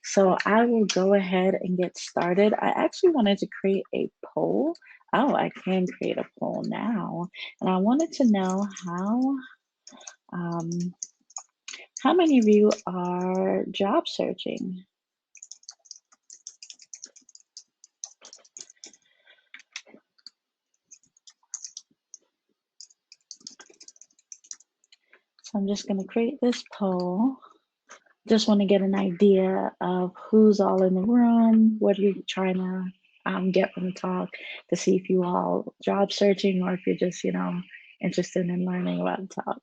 So I will go ahead and get started. I actually wanted to create a poll. Oh, I can create a poll now. And I wanted to know um, how many of you are job searching? So I'm just going to create this poll. Just want to get an idea of who's all in the room. What are you trying to get from the talk to see if you all job searching or if you're just, interested in learning about the talk.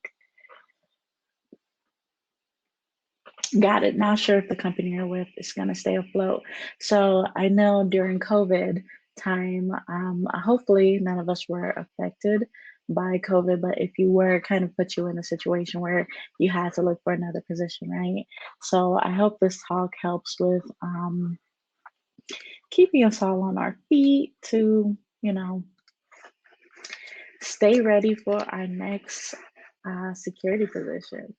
Got it. Not sure if the company you're with is going to stay afloat. So I know during COVID time, hopefully none of us were affected by COVID, but if you were, kind of put you in a situation where you had to look for another position, right? So I hope this talk helps with keeping us all on our feet to, stay ready for our next security position.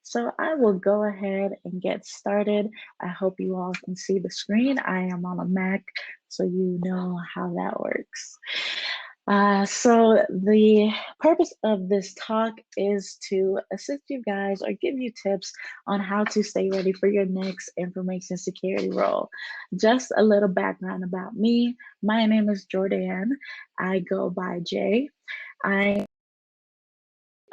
So I will go ahead and get started. I hope you all can see the screen. I am on a Mac, so you know how that works. So the purpose of this talk is to assist you guys or give you tips on how to stay ready for your next information security role. Just a little background about me. My name is Jordanne. I go by Jay. I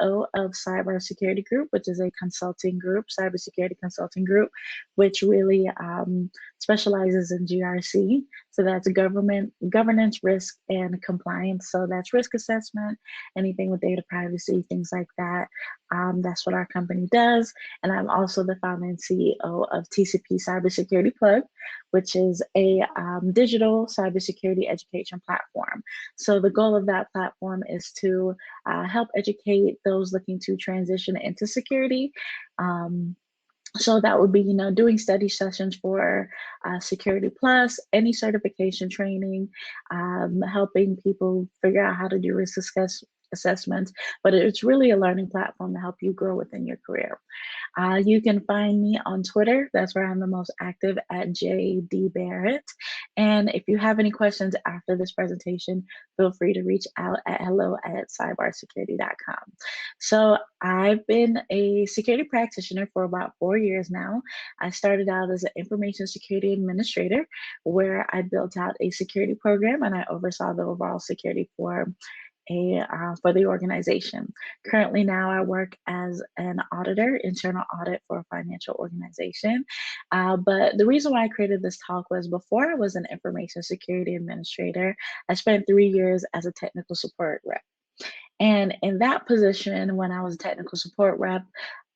of Cybersecurity Group, which is a consulting group, cybersecurity consulting group, which really specializes in GRC. So that's governance, risk, and compliance. So that's risk assessment, anything with data privacy, things like that. That's what our company does. And I'm also the founder and CEO of TCP Cybersecurity Plug, which is a digital cybersecurity education platform. So the goal of that platform is to help educate those looking to transition into security. So that would be, doing study sessions for Security Plus, any certification training, helping people figure out how to do risk assessments. But it's really a learning platform to help you grow within your career. You can find me on Twitter. That's where I'm the most active, at JD Barrett. And if you have any questions after this presentation, feel free to reach out at hello@cybersecurity.com. So I've been a security practitioner for about 4 years now. I started out as an information security administrator, where I built out a security program and I oversaw the overall security for the organization. Currently now I work as an auditor, internal audit for a financial organization. But the reason why I created this talk was before I was an information security administrator, I spent 3 years as a technical support rep. And in that position, when I was a technical support rep,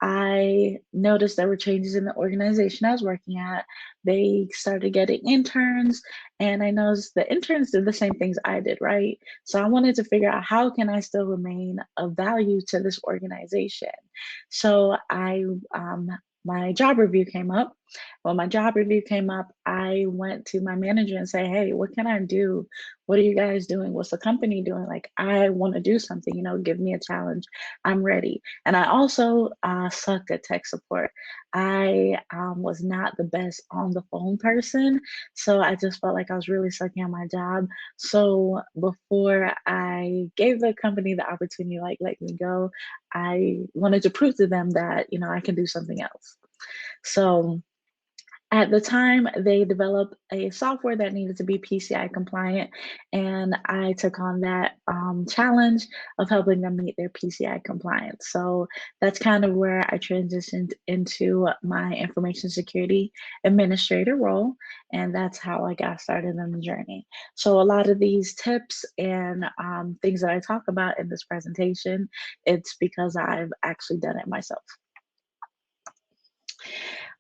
I noticed there were changes in the organization I was working at. They started getting interns, and I noticed the interns did the same things I did, right? So I wanted to figure out how can I still remain of value to this organization. So my job review came up. When my job review came up, I went to my manager and say, "Hey, what can I do? What are you guys doing? What's the company doing? Like, I want to do something, give me a challenge. I'm ready." And I also sucked at tech support. I was not the best on the phone person. So I just felt like I was really sucking at my job. So before I gave the company the opportunity, like, let me go, I wanted to prove to them that, I can do something else. So at the time, they developed a software that needed to be PCI compliant, and I took on that challenge of helping them meet their PCI compliance. So that's kind of where I transitioned into my information security administrator role, and that's how I got started on the journey. So a lot of these tips and things that I talk about in this presentation, it's because I've actually done it myself.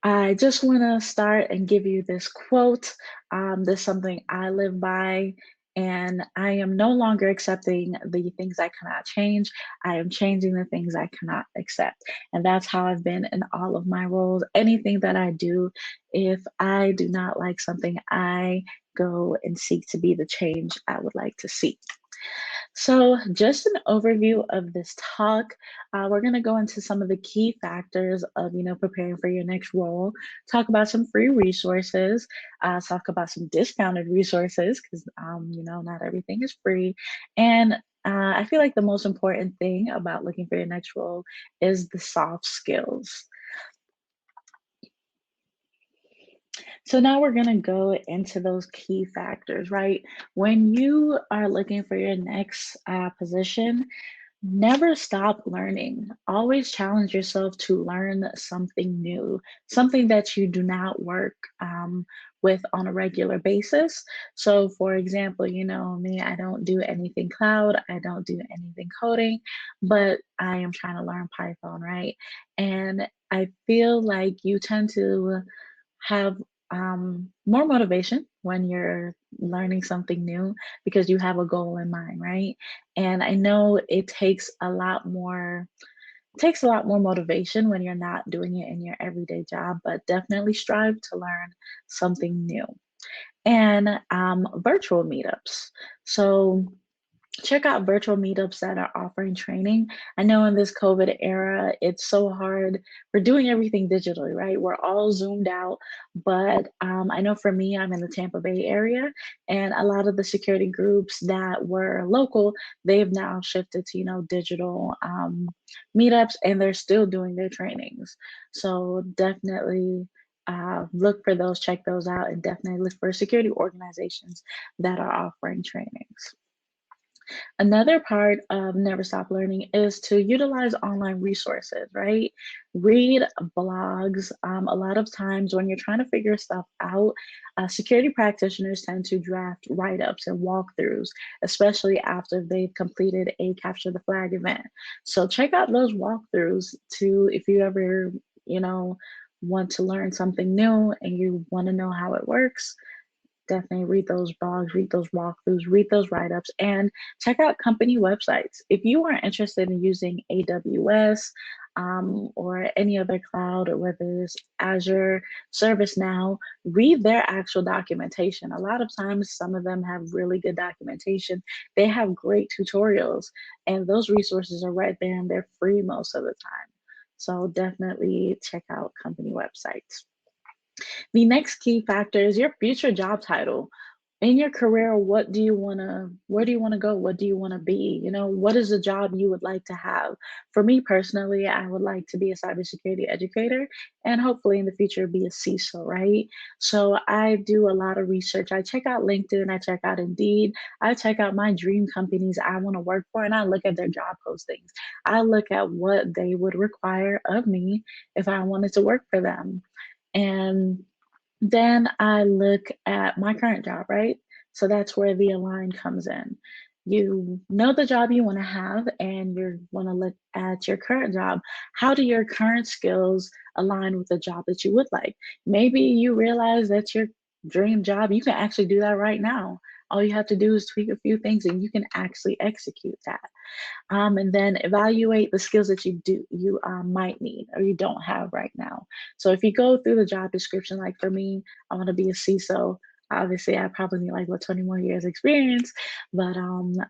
I just want to start and give you this quote. This is something I live by, and I am no longer accepting the things I cannot change. I am changing the things I cannot accept. And that's how I've been in all of my roles. Anything that I do, if I do not like something, I go and seek to be the change I would like to see. So, just an overview of this talk. We're going to go into some of the key factors of, preparing for your next role. Talk about some free resources. Talk about some discounted resources because, not everything is free. And I feel like the most important thing about looking for your next role is the soft skills. So now we're going to go into those key factors, right? When you are looking for your next position, never stop learning. Always challenge yourself to learn something new, something that you do not work with on a regular basis. So, for example, me, I don't do anything cloud, I don't do anything coding, but I am trying to learn Python, right? And I feel like you tend to have more motivation when you're learning something new because you have a goal in mind, right? And I know it takes a lot more motivation when you're not doing it in your everyday job, but definitely strive to learn something new. And virtual meetups. So check out virtual meetups that are offering training. I know in this COVID era, it's so hard. We're doing everything digitally, right? We're all zoomed out. But I know for me, I'm in the Tampa Bay area, and a lot of the security groups that were local, they've now shifted to, digital meetups, and they're still doing their trainings. So definitely look for those, check those out, and definitely look for security organizations that are offering trainings. Another part of Never Stop Learning is to utilize online resources, right? Read blogs. A lot of times when you're trying to figure stuff out, security practitioners tend to draft write ups and walkthroughs, especially after they've completed a capture the flag event. So check out those walkthroughs too if you ever, you know, want to learn something new and you want to know how it works. Definitely read those blogs, read those walkthroughs, read those write ups, and check out company websites. If you are interested in using AWS or any other cloud, or whether it's Azure, ServiceNow, read their actual documentation. A lot of times, some of them have really good documentation. They have great tutorials, and those resources are right there and they're free most of the time. So definitely check out company websites. The next key factor is your future job title. In your career, where do you want to go? What do you want to be? What is the job you would like to have? For me personally, I would like to be a cybersecurity educator and hopefully in the future be a CISO, right? So I do a lot of research. I check out LinkedIn, I check out Indeed, I check out my dream companies I want to work for, and I look at their job postings. I look at what they would require of me if I wanted to work for them. And then I look at my current job, right? So that's where the align comes in. You know the job you want to have, and you want to look at your current job. How do your current skills align with the job that you would like? Maybe you realize that your dream job, you can actually do that right now. All you have to do is tweak a few things and you can actually execute that, and then evaluate the skills that you might need or you don't have right now. So if you go through the job description, like for me, I want to be a CISO. Obviously, I probably need like 20 more years experience, but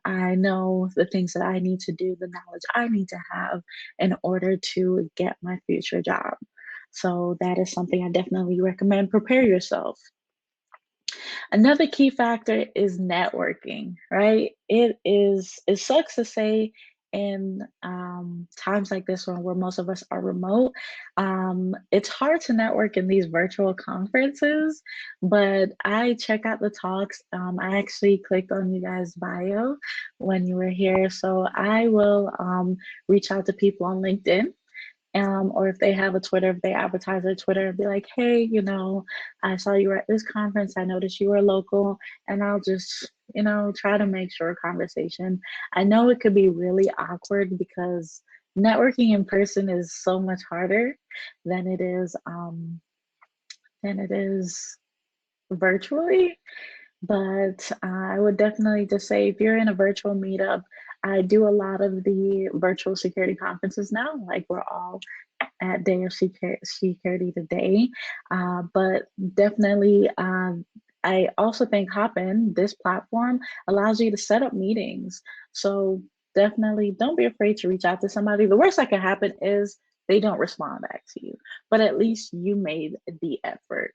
I know the things that I need to do, the knowledge I need to have in order to get my future job. So that is something I definitely recommend. Prepare yourself. Another key factor is networking, right? It sucks to say in times like this one where most of us are remote. It's hard to network in these virtual conferences, but I check out the talks. I actually clicked on you guys' bio when you were here. So I will reach out to people on LinkedIn, or if they have a Twitter, if they advertise their Twitter, be like, hey, I saw you were at this conference. I noticed you were local, and I'll just, try to make sure conversation. I know it could be really awkward because networking in person is so much harder than it is than it is virtually. But I would definitely just say if you're in a virtual meetup, I do a lot of the virtual security conferences now. Like we're all at Day of Security today. But definitely I also think Hopin, this platform, allows you to set up meetings. So definitely don't be afraid to reach out to somebody. The worst that could happen is they don't respond back to you, but at least you made the effort.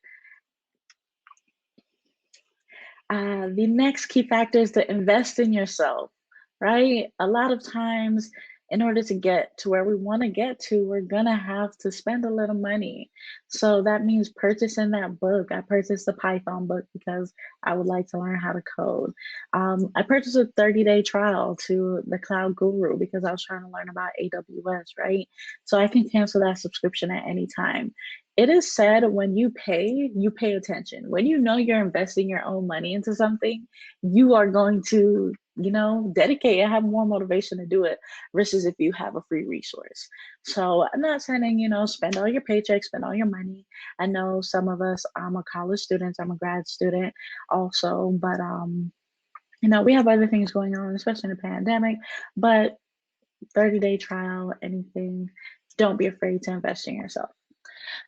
The next key factor is to invest in yourself, right? A lot of times, in order to get to where we want to get to, we're gonna have to spend a little money. So that means purchasing that book. I purchased the Python book because I would like to learn how to code. I purchased a 30-day trial to the Cloud Guru because I was trying to learn about AWS, right? So I can cancel that subscription at any time. It is said when you pay attention. When you know you're investing your own money into something, you are going to, dedicate and have more motivation to do it versus if you have a free resource. So I'm not saying, spend all your paychecks, spend all your money. I know some of us, I'm a college student, I'm a grad student also, but we have other things going on, especially in the pandemic. But 30-day trial, anything, don't be afraid to invest in yourself.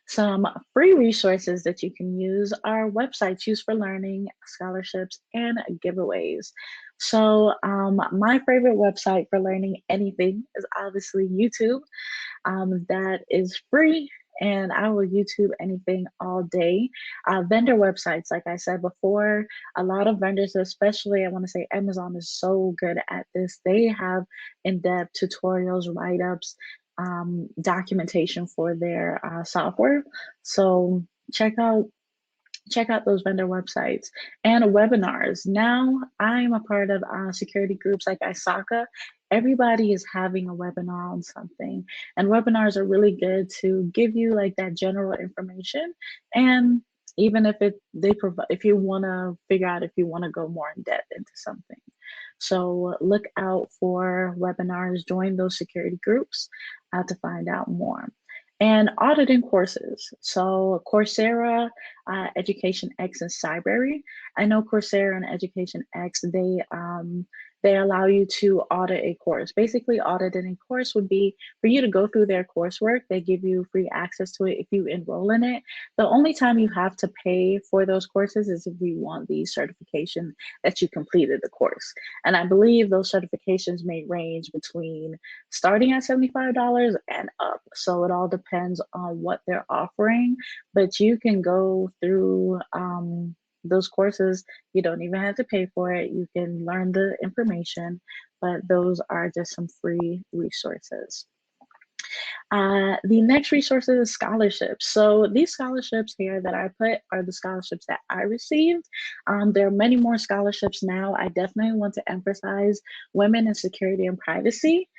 Some free resources that you can use are websites used for learning, scholarships, and giveaways. So, my favorite website for learning anything is obviously YouTube. That is free, and I will YouTube anything all day. Vendor websites, like I said before, a lot of vendors, especially I want to say Amazon, is so good at this. They have in-depth tutorials, write-ups, documentation for their software. So check out check out those vendor websites and webinars. Now I'm a part of security groups like ISACA. Everybody is having a webinar on something, and webinars are really good to give you like that general information. And even if they provide, if you want to figure out if you want to go more in depth into something. So look out for webinars, join those security groups to find out more. And auditing courses. So Coursera, Education X, and Cybrary. I know Coursera and Education X, they allow you to audit a course. Basically, auditing a course would be for you to go through their coursework. They give you free access to it if you enroll in it. The only time you have to pay for those courses is if you want the certification that you completed the course. And I believe those certifications may range between starting at $75 and up. So it all depends on what they're offering, but you can go through those courses. You don't even have to pay for it. You can learn the information, but those are just some free resources. The next resource is scholarships. So these scholarships here that I put are the scholarships that I received. There are many more scholarships now. I definitely want to emphasize women in security and privacy.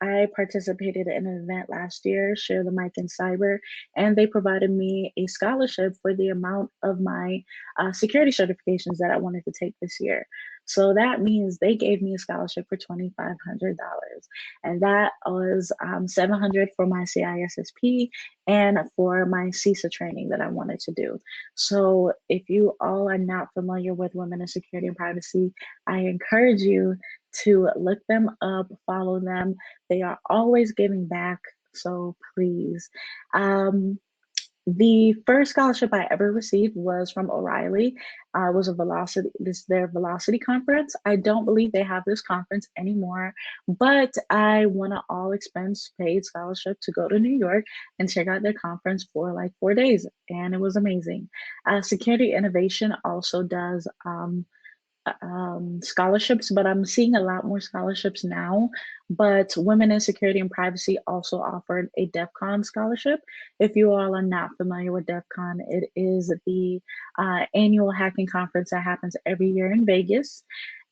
I participated in an event last year, Share the Mic in Cyber, and they provided me a scholarship for the amount of my security certifications that I wanted to take this year. So that means they gave me a scholarship for $2,500, and that was $700 for my CISSP and for my CISA training that I wanted to do. So if you all are not familiar with women in security and privacy, I encourage you to look them up, follow them. They are always giving back, so please. The first scholarship I ever received was from O'Reilly. It was their Velocity conference. I don't believe they have this conference anymore, but I won an all expense paid scholarship to go to New York and check out their conference for like 4 days, and it was amazing. Security Innovation also does scholarships, but I'm seeing a lot more scholarships now. But Women in Security and Privacy also offered a DEF CON scholarship. If you all are not familiar with DEF CON, it is the annual hacking conference that happens every year in Vegas.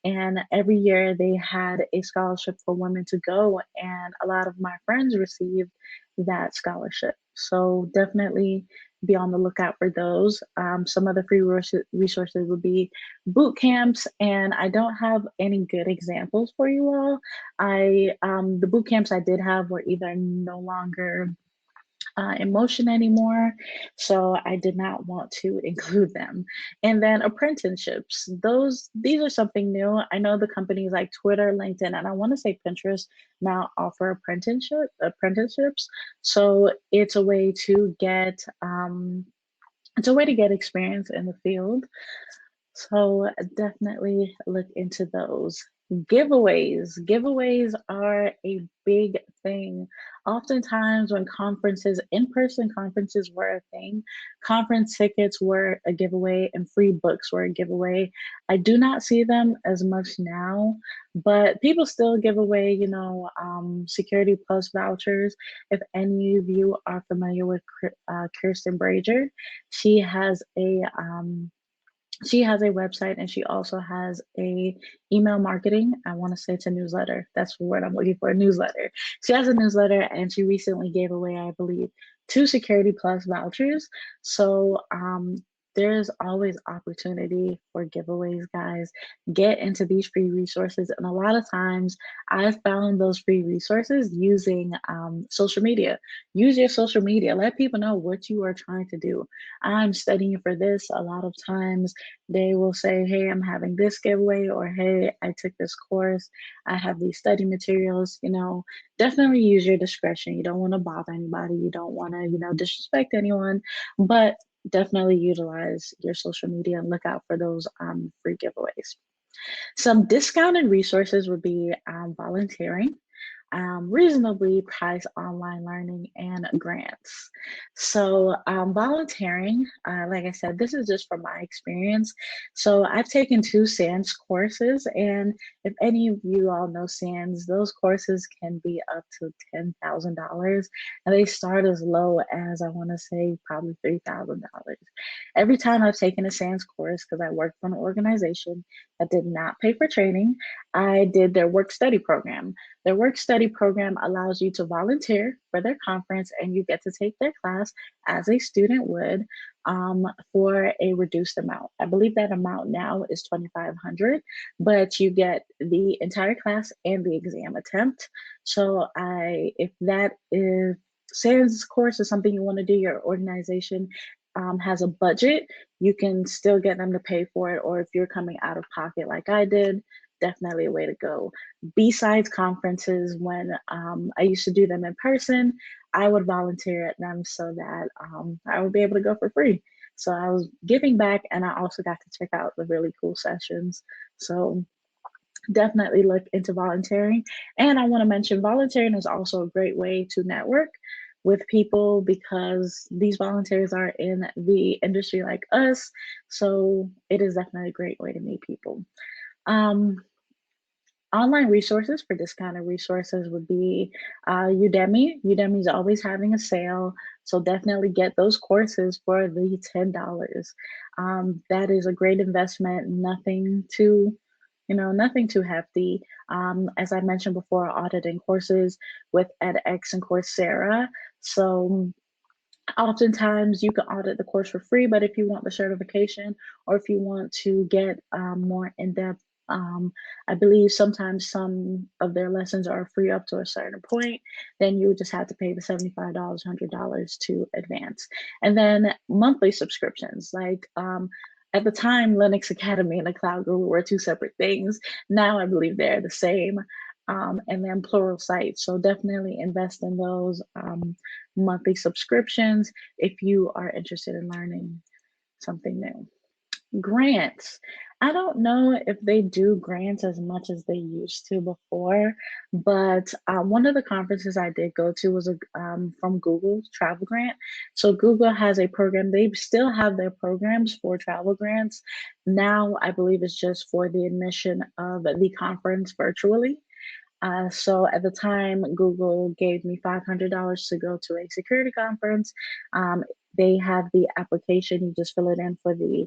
And every year they had a scholarship for women to go, and a lot of my friends received that scholarship. So definitely be on the lookout for those. Some of the free resources would be boot camps, and I don't have any good examples for you all. The boot camps I did have were either no longer in motion anymore, so I did not want to include them. And then apprenticeships, these are something new. I know the companies like Twitter, LinkedIn, and I want to say Pinterest now offer apprenticeships. So it's a way to get It's a way to get experience in the field. So definitely look into those. Giveaways. Giveaways are a big thing. Oftentimes, when conferences, in person conferences were a thing, conference tickets were a giveaway and free books were a giveaway. I do not see them as much now, but people still give away, Security Plus vouchers. If any of you are familiar with Kirsten Brager, she has a she has a website and she also has a email marketing. I want to say it's a newsletter. That's the word I'm looking for, a newsletter. She has a newsletter and she recently gave away, I believe, 2 Security Plus vouchers. So there's always opportunity for giveaways, guys. Get into these free resources. And a lot of times I've found those free resources using social media. Use your social media. Let people know what you are trying to do. I'm studying for this. A lot of times they will say, hey, I'm having this giveaway, or hey, I took this course. I have these study materials. Definitely use your discretion. You don't want to bother anybody. You don't want to, disrespect anyone, but definitely utilize your social media and look out for those free giveaways. Some discounted resources would be volunteering, reasonably priced online learning, and grants. So, volunteering, like I said, this is just from my experience. So, I've taken 2 SANS courses, and if any of you all know SANS, those courses can be up to $10,000, and they start as low as, I want to say, probably $3,000. Every time I've taken a SANS course, because I worked for an organization that did not pay for training, I did their work study program. Their work study program allows you to volunteer for their conference and you get to take their class as a student would for a reduced amount. I believe that amount now is $2,500, but you get the entire class and the exam attempt. So if that is SANS course is something you want to do, your organization has a budget, you can still get them to pay for it. Or if you're coming out of pocket like I did, definitely a way to go. Besides conferences, when I used to do them in person, I would volunteer at them so that I would be able to go for free. So I was giving back and I also got to check out the really cool sessions. So definitely look into volunteering. And I want to mention volunteering is also a great way to network with people because these volunteers are in the industry like us. So it is definitely a great way to meet people. Um, Online resources for discounted resources would be Udemy. Udemy is always having a sale, so definitely get those courses for the $10. That is a great investment. Nothing too hefty. As I mentioned before, auditing courses with edX and Coursera. So oftentimes you can audit the course for free, but if you want the certification or if you want to get more in-depth, I believe sometimes some of their lessons are free up to a certain point, then you would just have to pay the $75, $100 to advance. And then monthly subscriptions, like at the time, Linux Academy and the Cloud Guru were 2 separate things. Now I believe they're the same. And then plural sites. So definitely invest in those monthly subscriptions if you are interested in learning something new. Grants. I don't know if they do grants as much as they used to before, but one of the conferences I did go to was from Google's travel grant. So Google has a program. They still have their programs for travel grants. Now I believe it's just for the admission of the conference virtually. So at the time, Google gave me $500 to go to a security conference. They have the application, you just fill it in for the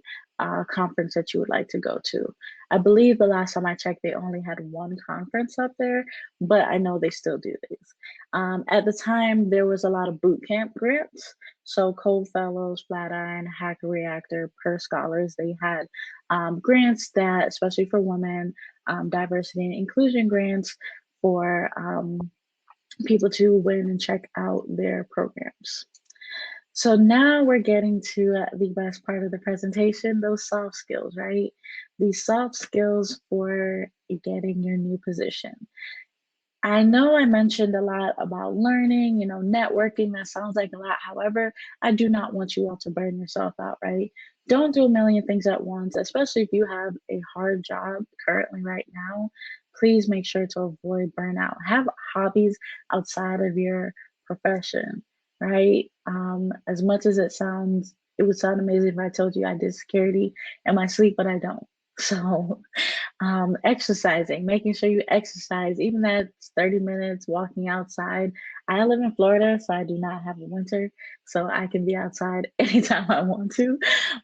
conference that you would like to go to. I believe the last time I checked, they only had one conference up there, but I know they still do these. At the time, there was a lot of boot camp grants. So Code Fellows, Flatiron, Hacker Reactor, Per Scholars, they had grants that, especially for women, diversity and inclusion grants for people to win and check out their programs. So now we're getting to the best part of the presentation, those soft skills, right? These soft skills for getting your new position. I know I mentioned a lot about learning, networking. That sounds like a lot. However, I do not want you all to burn yourself out, right? Don't do a million things at once, especially if you have a hard job currently right now. Please make sure to avoid burnout. Have hobbies outside of your profession, right? As much as it would sound amazing if I told you I did security in my sleep, but I don't. So exercising, making sure you exercise, even that's 30 minutes walking outside. I live in Florida, so I do not have a winter, so I can be outside anytime I want to,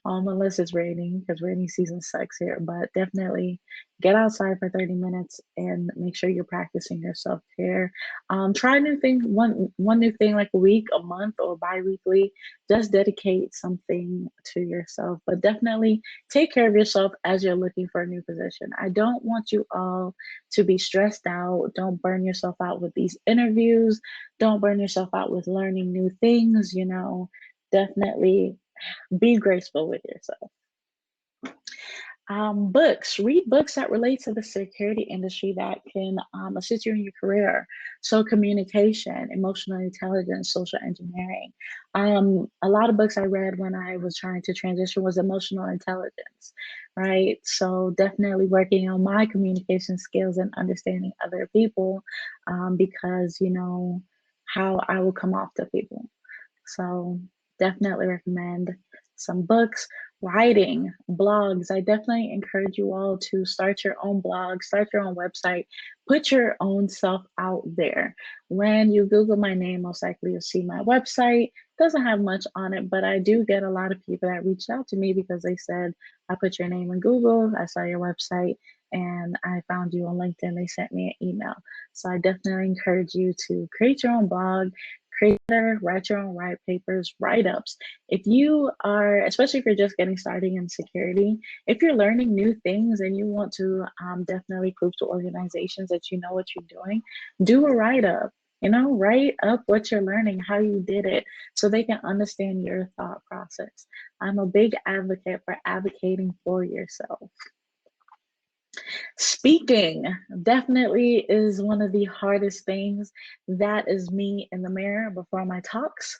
unless it's raining, because rainy season sucks here. But definitely get outside for 30 minutes and make sure you're practicing your self-care. Try new things, one new thing like a week, a month, or bi-weekly. Just dedicate something to yourself, but definitely take care of yourself as you're looking for a new position. I don't want you all to be stressed out. Don't burn yourself out with these interviews. Don't burn yourself out with learning new things. Definitely be graceful with yourself. Books, read books that relate to the security industry that can assist you in your career. So, communication, emotional intelligence, social engineering. A lot of books I read when I was trying to transition was emotional intelligence, right? So, definitely working on my communication skills and understanding other people because, how I will come off to people. So definitely recommend some books, writing, blogs. I definitely encourage you all to start your own blog, start your own website, put your own self out there. When you Google my name, most likely you'll see my website. Doesn't have much on it, but I do get a lot of people that reached out to me because they said, I put your name in Google, I saw your website, and I found you on LinkedIn. They sent me an email. So I definitely encourage you to create your own blog, creator, write your own white papers, write ups. If you are, especially if you're just getting started in security, if you're learning new things and you want to definitely prove to organizations that you know what you're doing, do a write up. Write up what you're learning, how you did it, so they can understand your thought process. I'm a big advocate for advocating for yourself. Speaking definitely is one of the hardest things. That is me in the mirror before my talks.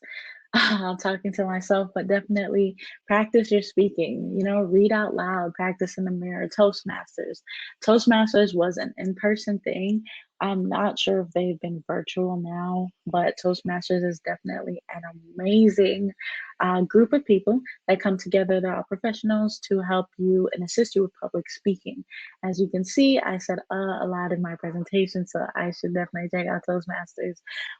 I'm talking to myself, but definitely practice your speaking. Read out loud, practice in the mirror. Toastmasters. Toastmasters was an in person thing. I'm not sure if they've been virtual now, but Toastmasters is definitely an amazing group of people that come together. There are professionals to help you and assist you with public speaking. As you can see, I said a lot in my presentation, so I should definitely check out Toastmasters,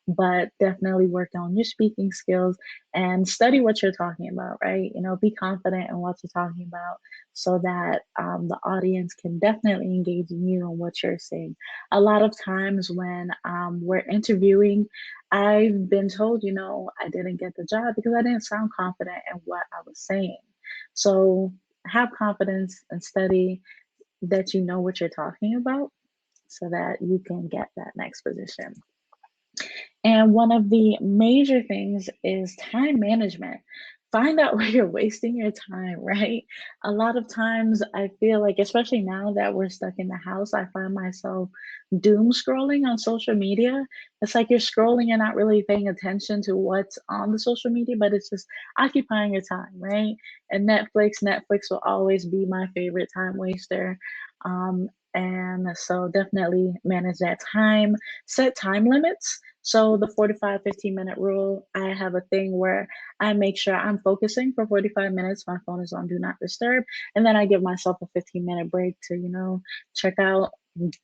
but definitely work on your speaking skills and study what you're talking about, right? Be confident in what you're talking about so that the audience can definitely engage in you and what you're saying. A lot of times when we're interviewing, I've been told, I didn't get the job because I didn't sound confident in what I was saying. So have confidence and study that you know what you're talking about so that you can get that next position. And one of the major things is time management. Find out where you're wasting your time, right? A lot of times I feel like, especially now that we're stuck in the house, I find myself doom scrolling on social media. It's like you're scrolling and not really paying attention to what's on the social media, but it's just occupying your time, right? And Netflix will always be my favorite time waster. And so definitely manage that time, set time limits. So the 45, 15-minute rule, I have a thing where I make sure I'm focusing for 45 minutes. My phone is on do not disturb. And then I give myself a 15-minute break to, check out,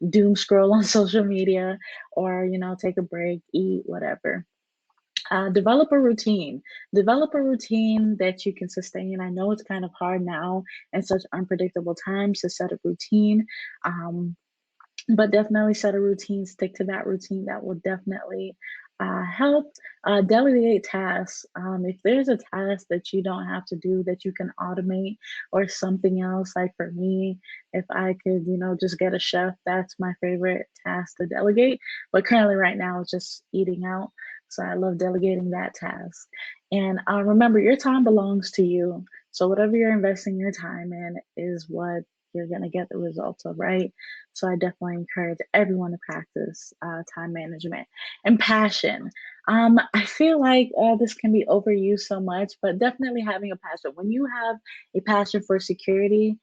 doom scroll on social media or, take a break, eat, whatever. Develop a routine. Develop a routine that you can sustain. I know it's kind of hard now in such unpredictable times to set a routine. But definitely set a routine, stick to that routine. That will definitely help. Delegate tasks. If there's a task that you don't have to do that you can automate or something else, like for me, if I could, just get a chef, that's my favorite task to delegate. But currently right now it's just eating out. So I love delegating that task. And remember, your time belongs to you. So whatever you're investing your time in is what you're going to get the results of, right? So I definitely encourage everyone to practice time management and passion. I feel like this can be overused so much, but definitely having a passion. When you have a passion for security,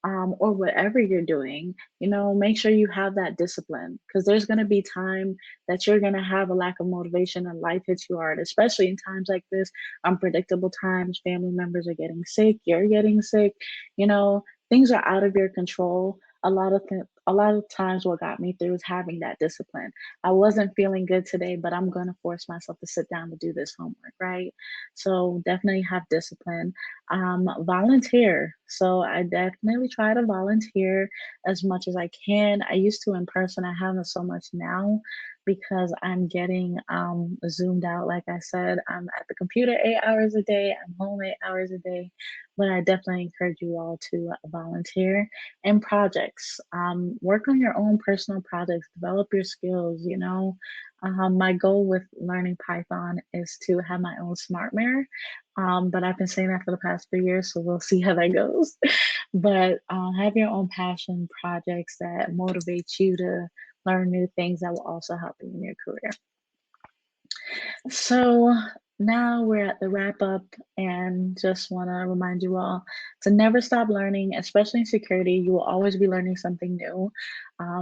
or whatever you're doing, make sure you have that discipline because there's going to be time that you're going to have a lack of motivation and life hits you hard, especially in times like this, unpredictable times. Family members are getting sick, you're getting sick, you know, things are out of your control. A lot of times what got me through is having that discipline. I wasn't feeling good today, but I'm going to force myself to sit down to do this homework, right? So definitely have discipline. Volunteer. So I definitely try to volunteer as much as I can. I used to in person, I haven't so much now because I'm getting zoomed out. Like I said, I'm at the computer 8 hours a day, I'm home 8 hours a day, but I definitely encourage you all to volunteer and projects. Work on your own personal projects, develop your skills, my goal with learning Python is to have my own smart mirror, but I've been saying that for the past 3 years, so we'll see how that goes. But have your own passion projects that motivate you to learn new things that will also help you in your career. So now we're at the wrap up, and just want to remind you all to never stop learning, especially in security. You will always be learning something new.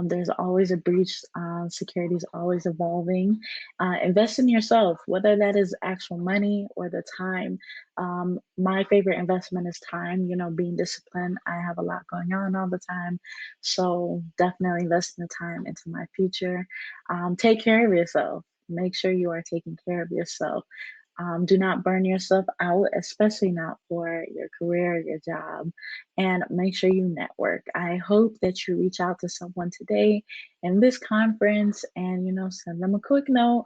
There's always a breach. Security is always evolving. Invest in yourself, whether that is actual money or the time. My favorite investment is time, being disciplined. I have a lot going on all the time. So definitely investing the time into my future. Take care of yourself. Make sure you are taking care of yourself. Do not burn yourself out, especially not for your career, your job, and make sure you network. I hope that you reach out to someone today in this conference and send them a quick note.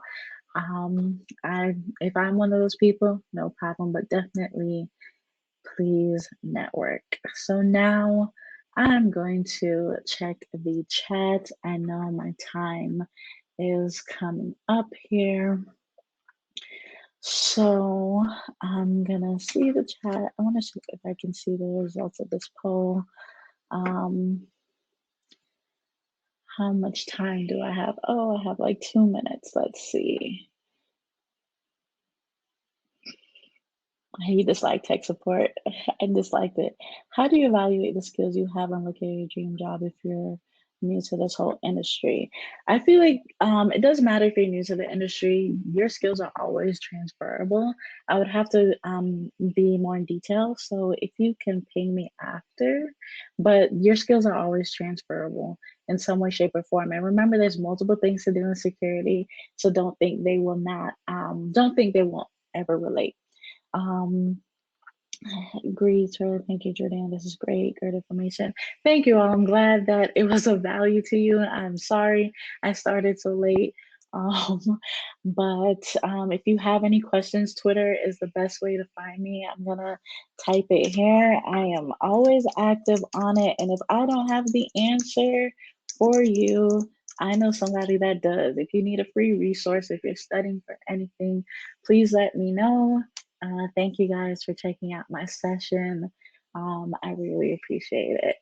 If I'm one of those people, no problem, but definitely please network. So now I'm going to check the chat. I know my time is coming up here. So I'm gonna see the chat. I want to see if I can see the results of this poll. Um, how much time do I have? Oh, I have like 2 minutes. Let's see. You dislike tech support. I disliked it. How do you evaluate the skills you have and look at your dream job if you're new to this whole industry? I feel like it doesn't matter if you're new to the industry, your skills are always transferable. I would have to be more in detail. So if you can ping me after, but your skills are always transferable in some way, shape, or form. And remember, there's multiple things to do in security. So don't think they won't ever relate. Um, Agreed, sir. Thank you, Jordan. This is great information. Thank you all. I'm glad that it was of value to you. I'm sorry I started so late. Um, but if you have any questions, Twitter is the best way to find me. I'm gonna type it here. I am always active on it, and if I don't have the answer for you, I know somebody that does. If you need a free resource, if you're studying for anything, please let me know. Thank you guys for checking out my session. I really appreciate it.